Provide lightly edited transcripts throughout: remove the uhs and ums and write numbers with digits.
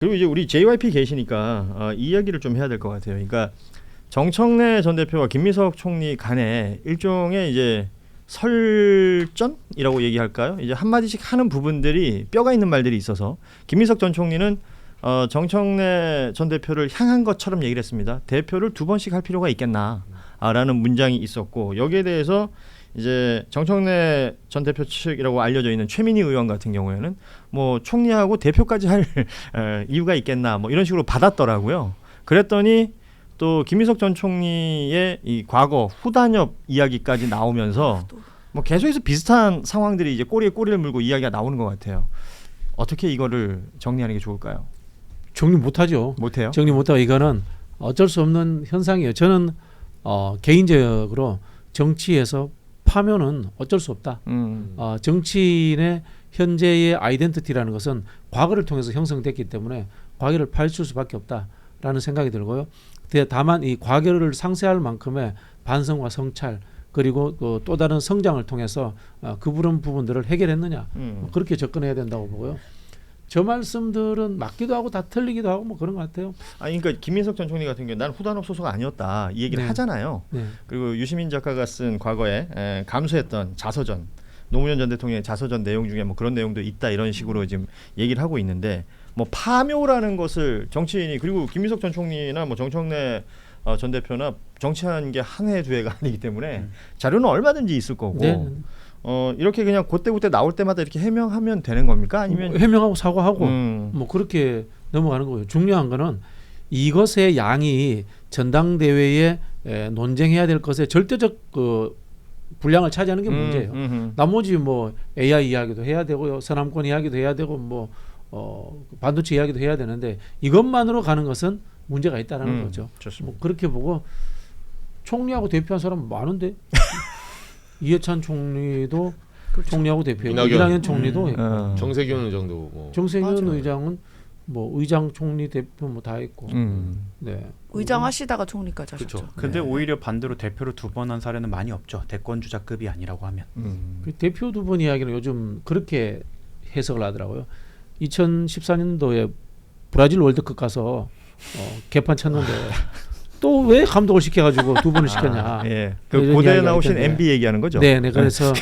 그리고 이제 우리 JYP 계시니까 이 이야기를 좀 해야 될 것 같아요. 그러니까 정청래 전 대표와 김민석 총리 간에 일종의 이제 설전이라고 얘기할까요? 이제 한 마디씩 하는 부분들이 뼈가 있는 말들이 있어서 김민석 전 총리는 정청래 전 대표를 향한 것처럼 얘기를 했습니다. 대표를 2번씩 할 필요가 있겠나라는 문장이 있었고 여기에 대해서 이제 정청래 전 대표 측이라고 알려져 있는 최민희 의원 같은 경우에는 뭐 총리하고 대표까지 할 이유가 있겠나 뭐 이런 식으로 받았더라고요. 그랬더니 또 김민석 전 총리의 이 과거 후단협 이야기까지 나오면서 뭐 계속해서 비슷한 상황들이 이제 꼬리에 꼬리를 물고 이야기가 나오는 것 같아요. 어떻게 이거를 정리하는 게 좋을까요? 정리 못하죠. 못해요? 정리 못하고 이거는 어쩔 수 없는 현상이에요. 저는 개인적으로 정치에서 파면은 어쩔 수 없다. 정치인의 현재의 아이덴티티라는 것은 과거를 통해서 형성됐기 때문에 과거를 파헤칠 수밖에 없다라는 생각이 들고요. 다만 이 과거를 상쇄할 만큼의 반성과 성찰 그리고 또 다른 성장을 통해서 그런 부분들을 해결했느냐 그렇게 접근해야 된다고 보고요. 저 말씀들은 맞기도 하고 다 틀리기도 하고 뭐 그런 것 같아요. 그러니까 김민석 전 총리 같은 경우 난 후단협 소속 아니었다 이 얘기를 하잖아요. 네. 그리고 유시민 작가가 쓴 과거에 감수했던 자서전 노무현 전 대통령의 자서전 내용 중에 뭐 그런 내용도 있다 이런 식으로 지금 얘기를 하고 있는데 뭐 파묘라는 것을 정치인이 그리고 김민석 전 총리나 뭐 정청래 전 대표나 정치한 게 한 해 두 해가 아니기 때문에 자료는 얼마든지 있을 거고 네. 이렇게 그냥 그때 나올 때마다 이렇게 해명하면 되는 겁니까? 아니면 해명하고 사과하고 뭐 그렇게 넘어가는 거예요. 중요한 거는 이것의 양이 전당대회에 논쟁해야 될 것의 절대적 분량을 차지하는 게 문제예요. 나머지 뭐 AI 이야기도 해야 되고요, 서남권 이야기도 해야 되고 뭐 반도체 이야기도 해야 되는데 이것만으로 가는 것은 문제가 있다라는 거죠. 뭐 그렇게 보고 총리하고 대표한 사람 많은데 이해찬 총리도 그렇죠. 총리하고 대표했고 이낙연 총리도 했고 정세균 의장도 뭐. 정세균 의장은 뭐 의장 총리 대표 뭐 다 했고 네. 의장 하시다가 총리까지 하셨죠. 그렇죠. 근데 오히려 반대로 대표를 2번 한 사례는 많이 없죠. 대권 주자급이 아니라고 하면. 그 대표 2번 이야기는 요즘 그렇게 해석을 하더라고요. 2014년도에 브라질 월드컵 가서 개판 쳤는데 또 왜 감독을 시켜가지고 2번을 시켰냐. 예. 그 고대에 나오신 MB 얘기하는 거죠. 네. 그래서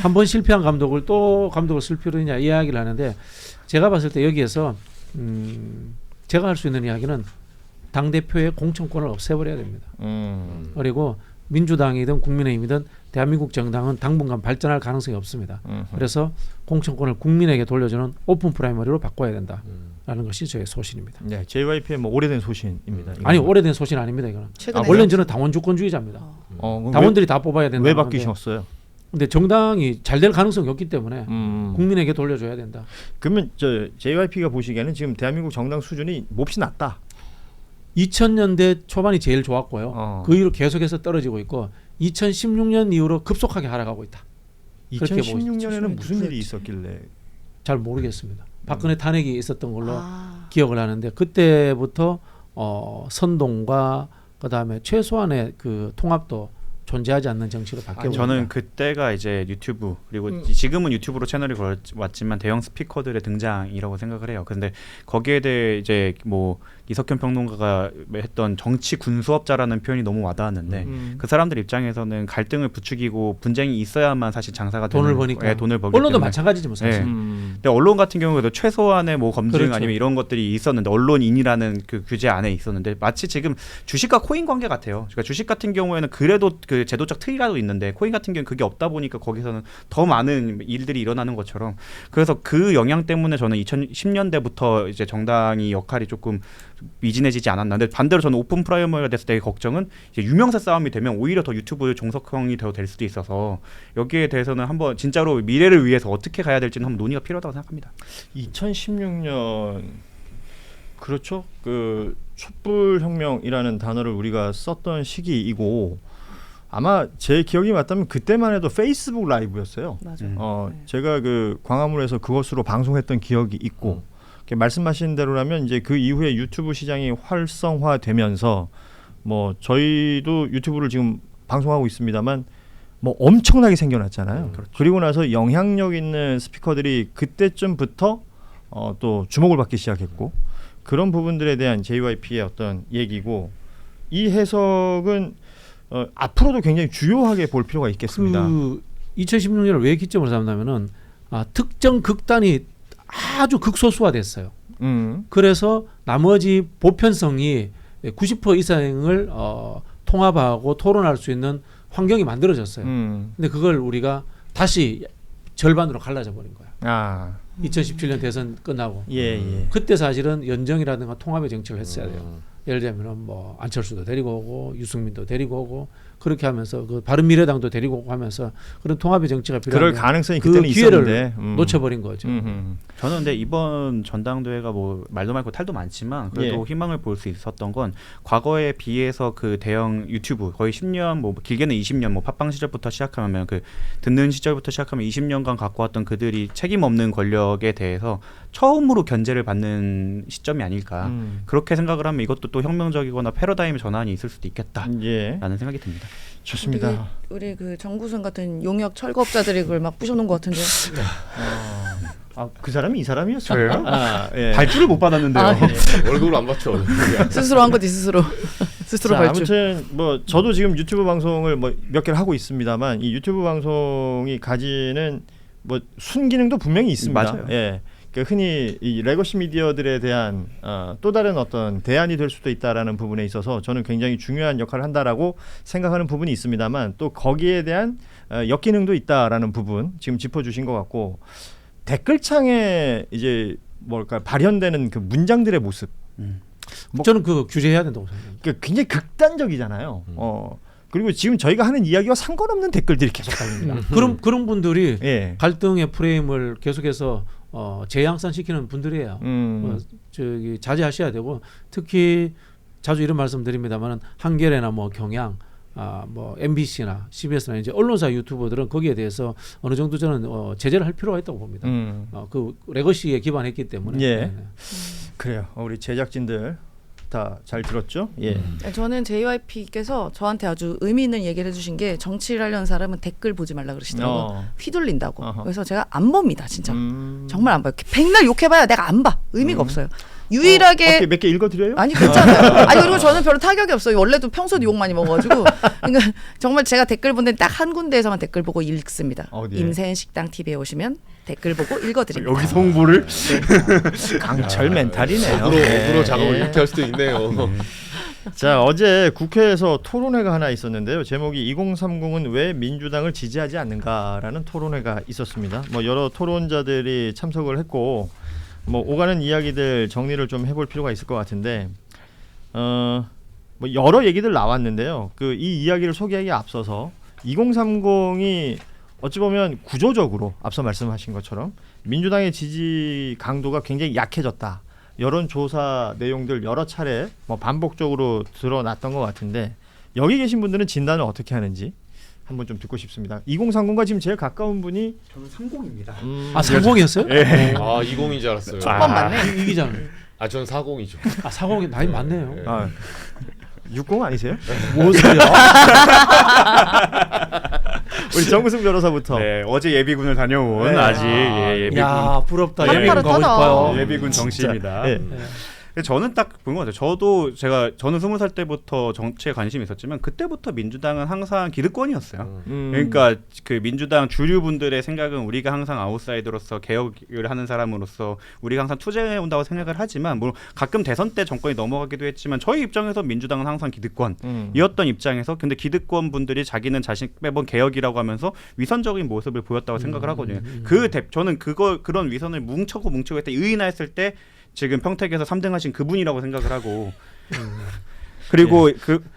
한 번 실패한 감독을 또 감독을 쓸 필요 있냐 이야기를 하는데 제가 봤을 때 여기에서 제가 할 수 있는 이야기는 당 대표의 공천권을 없애버려야 됩니다. 그리고 민주당이든 국민의힘이든 대한민국 정당은 당분간 발전할 가능성이 없습니다. 그래서 공천권을 국민에게 돌려주는 오픈 프라이머리로 바꿔야 된다라는 것이 저의 소신입니다. 네, JYP의 뭐 오래된 소신입니다. 아니 오래된 소신 아닙니다. 이거는. 원래는 저는 당원 주권주의자입니다. 당원들이 다 뽑아야 된다. 왜 바뀌셨어요? 근데 정당이 잘 될 가능성이 없기 때문에 국민에게 돌려줘야 된다. 그러면 JYP가 보시기에는 지금 대한민국 정당 수준이 몹시 낮다. 2000년대 초반이 제일 좋았고요. 그 이후로 계속해서 떨어지고 있고 2016년 이후로 급속하게 하락하고 있다. 2016년에는 무슨 일이 있었길래? 잘 모르겠습니다. 박근혜 탄핵이 있었던 걸로 기억을 하는데 그때부터 선동과 그다음에 최소한의 그 통합도 존재하지 않는 정치로 바뀌었습니다. 저는 그때가 이제 유튜브 그리고 지금은 유튜브로 채널이 왔지만 대형 스피커들의 등장이라고 생각을 해요. 그런데 거기에 대해 이제 뭐 이석현 평론가가 했던 정치 군수업자라는 표현이 너무 와닿았는데 그 사람들 입장에서는 갈등을 부추기고 분쟁이 있어야만 사실 장사가 돈을 되는, 버니까 돈을 버기 언론도 때문에. 마찬가지지 뭐 사실. 근데 언론 같은 경우에도 최소한의 뭐 검증 그렇죠. 아니면 이런 것들이 있었는데 언론인이라는 그 규제 안에 있었는데 마치 지금 주식과 코인 관계 같아요. 그러니까 주식 같은 경우에는 그래도 그 제도적 틀이라도 있는데 코인 같은 경우는 그게 없다 보니까 거기서는 더 많은 일들이 일어나는 것처럼 그래서 그 영향 때문에 저는 2010년대부터 이제 정당이 역할이 조금 미진해지지 않았나. 근데 반대로 저는 오픈 프라이머리가 됐을 때의 걱정은 이제 유명세 싸움이 되면 오히려 더 유튜브 종속형이 더 될 수도 있어서 여기에 대해서는 한번 진짜로 미래를 위해서 어떻게 가야 될지는 한번 논의가 필요하다고 생각합니다. 2016년 그렇죠. 그 촛불혁명이라는 단어를 우리가 썼던 시기이고 아마 제 기억이 맞다면 그때만 해도 페이스북 라이브였어요. 맞아요. 제가 그 광화문에서 그것으로 방송했던 기억이 있고 말씀하신 대로라면 이제 그 이후에 유튜브 시장이 활성화되면서 뭐 저희도 유튜브를 지금 방송하고 있습니다만 뭐 엄청나게 생겨났잖아요. 그렇죠. 그리고 나서 영향력 있는 스피커들이 그때쯤부터 또 주목을 받기 시작했고 그런 부분들에 대한 JYP의 어떤 얘기고 이 해석은 앞으로도 굉장히 주요하게 볼 필요가 있겠습니다. 그 2016년을 왜 기점으로 삼냐면은 특정 극단이 아주 극소수화됐어요. 그래서 나머지 보편성이 90% 이상을 통합하고 토론할 수 있는 환경이 만들어졌어요. 근데 그걸 우리가 다시 절반으로 갈라져 버린 거야. 2017년 대선 끝나고 그때 사실은 연정이라든가 통합의 정책을 했어야 돼요. 예를 들면 뭐 안철수도 데리고 오고 유승민도 데리고 오고 그렇게 하면서 그 바른미래당도 데리고 오고 하면서 그런 통합의 정치가 필요한 그럴 가능성이 그 그때는 기회를 있었는데 놓쳐버린 거죠. 저는 근데 이번 전당대회가 뭐 말도 많고 탈도 많지만 그래도 희망을 볼 수 있었던 건 과거에 비해서 그 대형 유튜브 거의 10년 뭐 길게는 20년 뭐 팟빵 시절부터 시작하면 그 듣는 시절부터 시작하면 20년간 갖고 왔던 그들이 책임 없는 권력에 대해서 처음으로 견제를 받는 시점이 아닐까. 그렇게 생각을 하면 이것도 또 혁명적이거나 패러다임 전환이 있을 수도 있겠다라는 생각이 듭니다. 좋습니다. 우리 그 정구승 같은 용역 철거업자들이 그걸 막 부셔놓은 것 같은데. 그 사람이 이 사람이었어요? 저요? 예. 발주를 못 받았는데요. 월급을 안 받죠. 스스로 한 거지 스스로. 스스로 자, 발주. 아무튼 뭐 저도 지금 유튜브 방송을 뭐 몇 개를 하고 있습니다만 이 유튜브 방송이 가지는 뭐 순기능도 분명히 있습니다. 맞아요. 예. 그러니까 흔히 이 레거시 미디어들에 대한 또 다른 어떤 대안이 될 수도 있다라는 부분에 있어서 저는 굉장히 중요한 역할을 한다라고 생각하는 부분이 있습니다만 또 거기에 대한 역기능도 있다라는 부분 지금 짚어주신 것 같고 댓글창에 이제 뭘까 발현되는 그 문장들의 모습. 저는 그거 규제해야 된다고 생각합니다. 그러니까 굉장히 극단적이잖아요. 그리고 지금 저희가 하는 이야기와 상관없는 댓글들이 계속 달립니다. 그런 분들이 예. 갈등의 프레임을 계속해서 재양산시키는 분들이에요. 저기 자제하셔야 되고 특히 자주 이런 말씀드립니다만은 한겨레나 뭐 경향, 뭐 MBC나 CBS나 이제 언론사 유튜버들은 거기에 대해서 어느 정도 저는 제재를 할 필요가 있다고 봅니다. 그 레거시에 기반했기 때문에. 예. 네네. 그래요. 우리 제작진들 다 잘 들었죠? 예. 저는 JYP께서 저한테 아주 의미 있는 얘기를 해주신 게 정치를 하려는 사람은 댓글 보지 말라 그러시더라고요. 휘둘린다고. 그래서 제가 안 봅니다, 진짜. 정말 안 봐요. 백날 욕해봐야 내가 안 봐. 의미가 없어요. 유일하게 몇 개 읽어드려요? 아니 괜찮아요. 아니 그리고 저는 별로 타격이 없어요. 원래도 평소에도 욕 많이 먹어가지고 그러니까 정말 제가 댓글 본 데는 딱 한 군데에서만 댓글 보고 읽습니다. 어디에? 임세은 식당 TV에 오시면 댓글 보고 읽어드립니다. 여기서 홍보를 강철 멘탈이네요. 억으로 작업을 이렇게 할 수도 있네요. 자, 어제 국회에서 토론회가 하나 있었는데요. 제목이 2030은 왜 민주당을 지지하지 않는가라는 토론회가 있었습니다. 뭐 여러 토론자들이 참석을 했고 뭐 오가는 이야기들 정리를 좀 해볼 필요가 있을 것 같은데 뭐 여러 얘기들 나왔는데요. 그 이 이야기를 소개하기에 앞서서 2030이 어찌 보면 구조적으로 앞서 말씀하신 것처럼 민주당의 지지 강도가 굉장히 약해졌다. 여론조사 내용들 여러 차례 뭐 반복적으로 드러났던 것 같은데 여기 계신 분들은 진단을 어떻게 하는지 한번 좀 듣고 싶습니다. 2030과 지금 제일 가까운 분이 저는 30입니다. 30이었어요? 예. 20인 줄 알았어요. 첫 번 맞네. 이 기자는. 전 40이죠. 40이 나이 많네요. 60 아니세요? 뭔 소리야? 우리 정구승 변호사부터. 네, 어제 예비군을 다녀온 아직 예비군. 야 부럽다. 예. 예비군 가고 싶어요. 예비군 정치입니다. 예. 저는 딱 본 것 같아요. 저는 20살 때부터 정치에 관심이 있었지만 그때부터 민주당은 항상 기득권이었어요. 그러니까 그 민주당 주류분들의 생각은 우리가 항상 아웃사이더로서 개혁을 하는 사람으로서 우리가 항상 투쟁해 온다고 생각을 하지만 뭐 가끔 대선 때 정권이 넘어가기도 했지만 저희 입장에서 민주당은 항상 기득권이었던 입장에서 근데 기득권 분들이 자기는 자신 매번 개혁이라고 하면서 위선적인 모습을 보였다고 생각을 하거든요. 저는 그런 위선을 뭉치고 했을 때 의인화했을 때 지금 평택에서 3등 하신 그분이라고 생각을 하고 그리고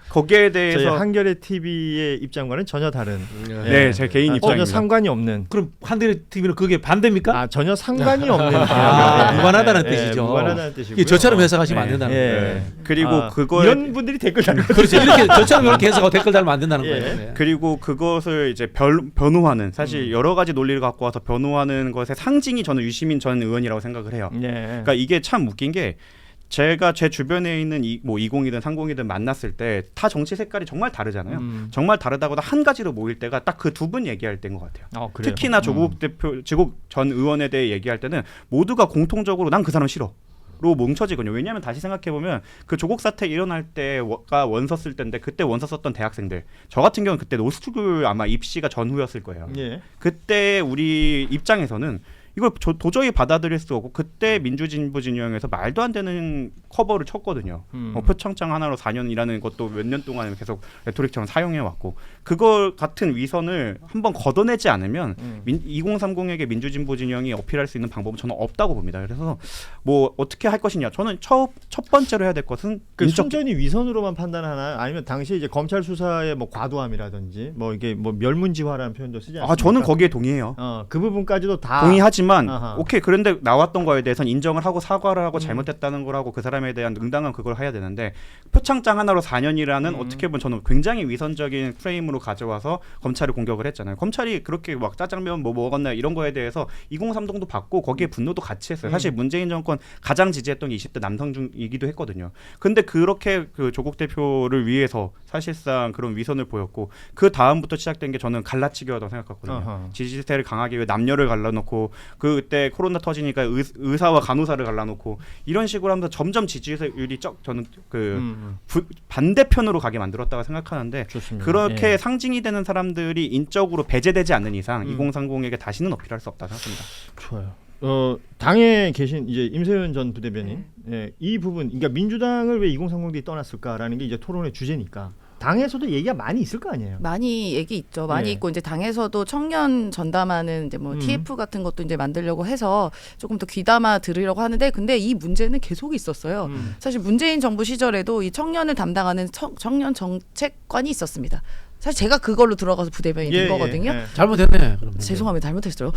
거기에 저희 대해서 한겨레 TV의 입장과는 전혀 다른. 네, 제 개인 전혀 입장입니다. 상관이 없는. 그럼 한겨레 TV는 그게 반대입니까? 전혀 상관이 없는. 무관하다는 예, 뜻이죠. 무관하다는 뜻이고요. 이게 저처럼 해석하시면 안 된다는 거예요. 예. 그리고 그거에 이런 분들이 댓글 달고. 그렇죠. 이렇게 저처럼 이렇게 해석하고 댓글 달면 안 된다는 예. 거예요. 네. 그리고 그것을 이제 변호하는 사실 여러 가지 논리를 갖고 와서 변호하는 것의 상징이 저는 유시민 전 의원이라고 생각을 해요. 예. 그러니까 이게 참 웃긴 게 제가 제 주변에 있는 20이든 30이든 만났을 때 다 정치 색깔이 정말 다르잖아요. 정말 다르다고도 한 가지로 모일 때가 딱 그 두 분 얘기할 때인 것 같아요. 그래요? 특히나 조국 전 의원에 대해 얘기할 때는 모두가 공통적으로 난 그 사람 싫어. 뭉쳐지거든요. 왜냐하면 다시 생각해 보면 그 조국 사태 일어날 때가 원서 쓸 때인데 그때 원서 썼던 대학생들 저 같은 경우는 그때 노스쿨 아마 입시가 전후였을 거예요. 예. 그때 우리 입장에서는 이걸 도저히 받아들일 수 없고 그때 민주진보 진영에서 말도 안 되는 커버를 쳤거든요. 표창장 하나로 4년이라는 것도 몇 년 동안 계속 레토릭처럼 사용해 왔고 그걸 같은 위선을 한번 걷어내지 않으면 2030에게 민주진보 진영이 어필할 수 있는 방법은 저는 없다고 봅니다. 그래서 뭐 어떻게 할 것이냐. 저는 첫 번째로 해야 될 것은 그 순전히 위선으로만 판단하나 아니면 당시 이제 검찰 수사의 뭐 과도함이라든지 뭐 이게 뭐 멸문지화라는 표현도 쓰지 않습니까? 저는 거기에 동의해요. 그 부분까지도 다 동의하지만 아하. 오케이 그런데 나왔던 거에 대해서는 인정을 하고 사과를 하고 잘못했다는 거라고 그 사람에 대한 응당은 그걸 해야 되는데 표창장 하나로 4년이라는 어떻게 보면 저는 굉장히 위선적인 프레임으로 가져와서 검찰을 공격을 했잖아요. 검찰이 그렇게 막 짜장면 뭐 먹었나 이런 거에 대해서 2030도 받고 거기에 분노도 같이 했어요. 사실 문재인 정권 가장 지지했던 게 20대 남성 중이기도 했거든요. 근데 그렇게 그 조국 대표를 위해서 사실상 그런 위선을 보였고 그 다음부터 시작된 게 저는 갈라치기였다고 생각했거든요. 아하. 지지세를 강하게 위해 남녀를 갈라놓고 그때 코로나 터지니까 의사와 간호사를 갈라놓고 이런 식으로 하면서 점점 지지율이 저는 반대편으로 가게 만들었다고 생각하는데 좋습니다. 그렇게 예. 상징이 되는 사람들이 인적으로 배제되지 않는 이상 2030에게 다시는 어필할 수 없다고 생각합니다. 좋아요. 당에 계신 이제 임세윤 전 부대변인 이 부분, 그러니까 민주당을 왜 2030들이 떠났을까라는 게 이제 토론의 주제니까 당에서도 얘기가 많이 있을 거 아니에요. 많이 얘기 있죠. 많이 예. 있고 이제 당에서도 청년 전담하는 이제 뭐 TF 같은 것도 이제 만들려고 해서 조금 더 귀담아 들으려고 하는데 근데 이 문제는 계속 있었어요. 사실 문재인 정부 시절에도 이 청년을 담당하는 청년 정책관이 있었습니다. 사실 제가 그걸로 들어가서 부대변인이 된 거거든요. 잘못했네. 그럼. 죄송합니다. 잘못했어요.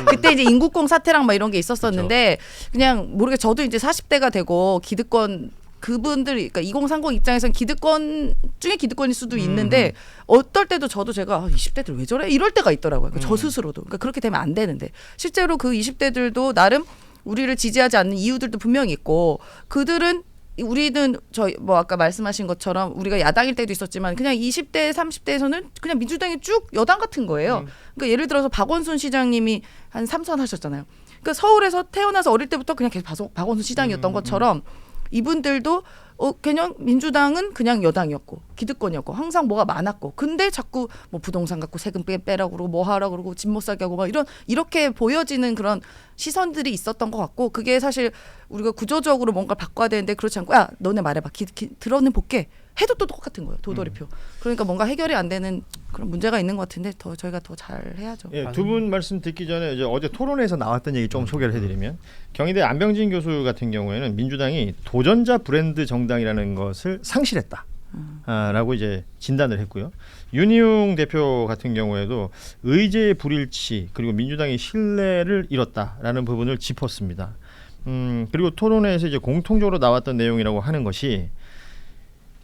그때 이제 인국공 사태랑 막 이런 게 있었었는데 그냥 모르게 저도 이제 40대가 되고 기득권 그분들이 그러니까 2030 입장에서는 기득권 중에 기득권일 수도 있는데 어떨 때도 저도 제가 20대들 왜 저래? 이럴 때가 있더라고요. 그러니까 저 스스로도. 그러니까 그렇게 되면 안 되는데 실제로 그 20대들도 나름 우리를 지지하지 않는 이유들도 분명히 있고 그들은 우리는 저희 뭐 아까 말씀하신 것처럼 우리가 야당일 때도 있었지만 그냥 20대 30대에서는 그냥 민주당이 쭉 여당 같은 거예요. 그러니까 예를 들어서 박원순 시장님이 한 3선 하셨잖아요. 그러니까 서울에서 태어나서 어릴 때부터 그냥 계속 박원순 시장이었던 것처럼 이분들도 그냥 민주당은 그냥 여당이었고 기득권이었고 항상 뭐가 많았고 근데 자꾸 뭐 부동산 갖고 세금 빼라고 그러고 뭐 하라고 그러고 집 못 사게 하고 막 이렇게 보여지는 그런 시선들이 있었던 것 같고 그게 사실 우리가 구조적으로 뭔가 바꿔야 되는데 그렇지 않고 야 너네 말해봐 들어는 볼게 해도 또 똑같은 거예요 도돌이표. 그러니까 뭔가 해결이 안 되는 그런 문제가 있는 것 같은데 더 저희가 더 잘 해야죠. 예, 두 분 말씀 듣기 전에 이제 어제 토론에서 나왔던 얘기 좀 소개를 해드리면 경희대 안병진 교수 같은 경우에는 민주당이 도전자 브랜드 정당이라는 것을 상실했다. 라고 이제 진단을 했고요. 윤희용 대표 같은 경우에도 의제의 불일치 그리고 민주당의 신뢰를 잃었다라는 부분을 짚었습니다. 그리고 토론회에서 이제 공통적으로 나왔던 내용이라고 하는 것이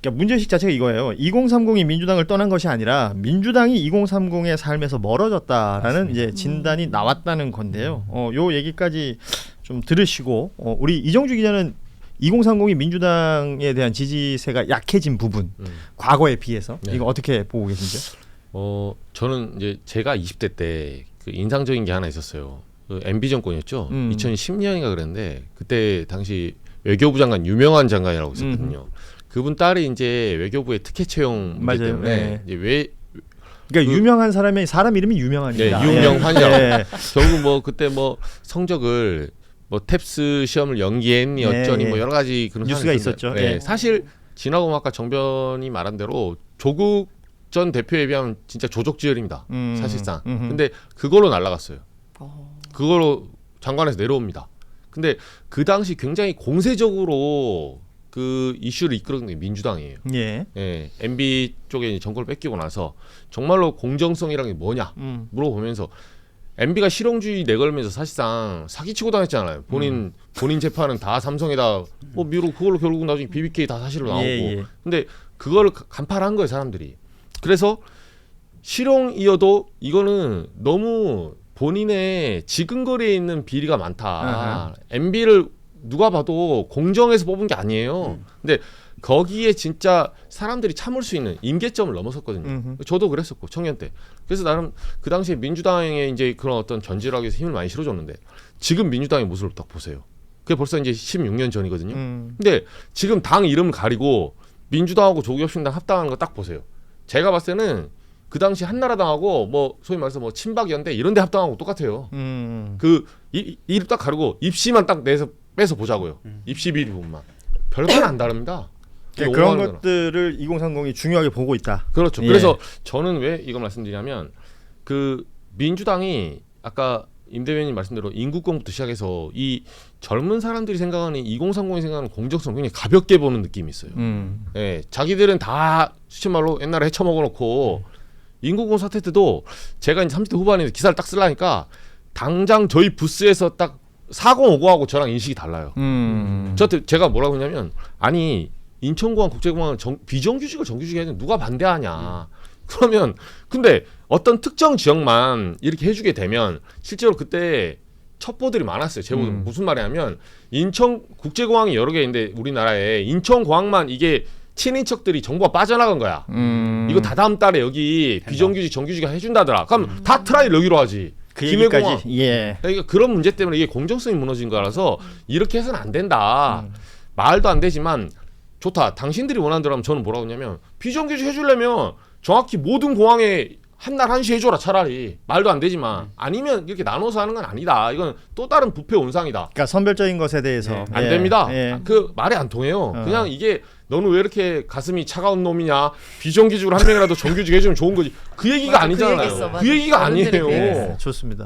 그러니까 문제의식 자체가 이거예요. 2030이 민주당을 떠난 것이 아니라 민주당이 2030의 삶에서 멀어졌다라는 이제 진단이 나왔다는 건데요. 요 얘기까지 좀 들으시고 우리 이정주 기자는 2030이 민주당에 대한 지지세가 약해진 부분 과거에 비해서 이거 어떻게 보고 계신지요? 저는 이제 제가 20대 때 그 인상적인 게 하나 있었어요. 그 MB 정권이었죠. 2010년인가 그랬는데 그때 당시 외교부 장관 유명한 장관이라고 있었거든요. 그분 딸이 이제 외교부의 특혜 채용 문제 때문에 이제 그러니까 유명한 사람 이름이 유명하니까. 유명한이라고. 결국 뭐 그때 뭐 성적을 뭐 탭스 시험을 연기했니 어쩌니 뭐 여러 가지 그런 뉴스가 있었죠. 사실 지나고 아까 정변이 말한 대로 조국 전 대표에 비하면 진짜 조족지혈입니다. 사실상. 근데 그걸로 날아갔어요. 그걸로 장관에서 내려옵니다. 근데 그 당시 굉장히 공세적으로 그 이슈를 이끌었던 게 민주당이에요. MB 쪽에 정권을 뺏기고 나서 정말로 공정성이란 게 뭐냐 물어보면서 MB가 실용주의 내걸면서 사실상 사기치고 다녔잖아요. 본인 재판은 다 삼성에다 뭐 미루 그걸로 결국 나중에 BBK 다 사실로 나오고. 근데 그걸 간파한 거예요 사람들이. 그래서 실용이어도 이거는 너무 본인의 지근거리에 있는 비리가 많다. MB를 누가 봐도 공정에서 뽑은 게 아니에요. 근데 거기에 진짜 사람들이 참을 수 있는 임계점을 넘어섰거든요. 저도 그랬었고 청년 때. 그래서 나름 그 당시에 민주당에 이제 그런 어떤 견제하기 위해서 힘을 많이 실어줬는데 지금 민주당의 모습을 딱 보세요. 그게 벌써 이제 16년 전이거든요. 근데 지금 당 이름 가리고 민주당하고 조국혁신당 합당하는 거 딱 보세요. 제가 봤을 때는 그 당시 한나라당하고 뭐 소위 말해서 뭐 친박연대 이런 데 합당하고 똑같아요. 그 이름 딱 가리고 입시만 딱 내서 빼서 보자고요. 입시 비리 부분만. 별건 안 다릅니다. 그런 것들을 2030이 중요하게 보고 있다. 그렇죠. 예. 그래서 저는 왜 이걸 말씀드리냐면 그 민주당이 아까 임 대변인 말씀대로 인구공부터 시작해서 이 젊은 사람들이 생각하는 2030이 생각하는 공정성 굉장히 가볍게 보는 느낌이 있어요. 예, 자기들은 다 수치말로 옛날에 헤쳐먹어 놓고 인구공 사태 때도 제가 이제 30대 후반에 기사를 딱 쓰려니까 당장 저희 부스에서 딱 4050하고 저랑 인식이 달라요. 저한테 제가 뭐라고 했냐면 아니 인천공항 국제공항을 비정규직을 정규직에 해야 누가 반대하냐. 그러면 근데 어떤 특정 지역만 이렇게 해주게 되면 실제로 그때 첩보들이 많았어요. 제보들 무슨 말이냐면 인천 국제공항이 여러 개 있는데 우리나라에 인천공항만 이게 친인척들이 정보가 빠져나간 거야. 이거 다 다음 달에 여기 비정규직 정규직이 해준다더라. 그럼 다 트라이를 여기로 하지. 그 김해공항. 얘기까지. 예. 그러니까 그런 문제 때문에 이게 공정성이 무너진 거라서 이렇게 해서는 안 된다. 말도 안 되지만 좋다. 당신들이 원하는 대로 하면 저는 뭐라고 했냐면 비정규직 해주려면 정확히 모든 공항에 한날 한시 해줘라 차라리. 말도 안 되지만 아니면 이렇게 나눠서 하는 건 아니다. 이건 또 다른 부패 온상이다. 그러니까 선별적인 것에 대해서 안 예. 됩니다. 예. 그 말이 안 통해요. 그냥 이게 너는 왜 이렇게 가슴이 차가운 놈이냐. 비정규직으로 한 명이라도 정규직 해주면 좋은 거지. 그 얘기가 맞아, 그 아니잖아요. 얘기했어, 맞아. 그 얘기가 어른들이 아니에요. 그 얘기했어. 네, 좋습니다.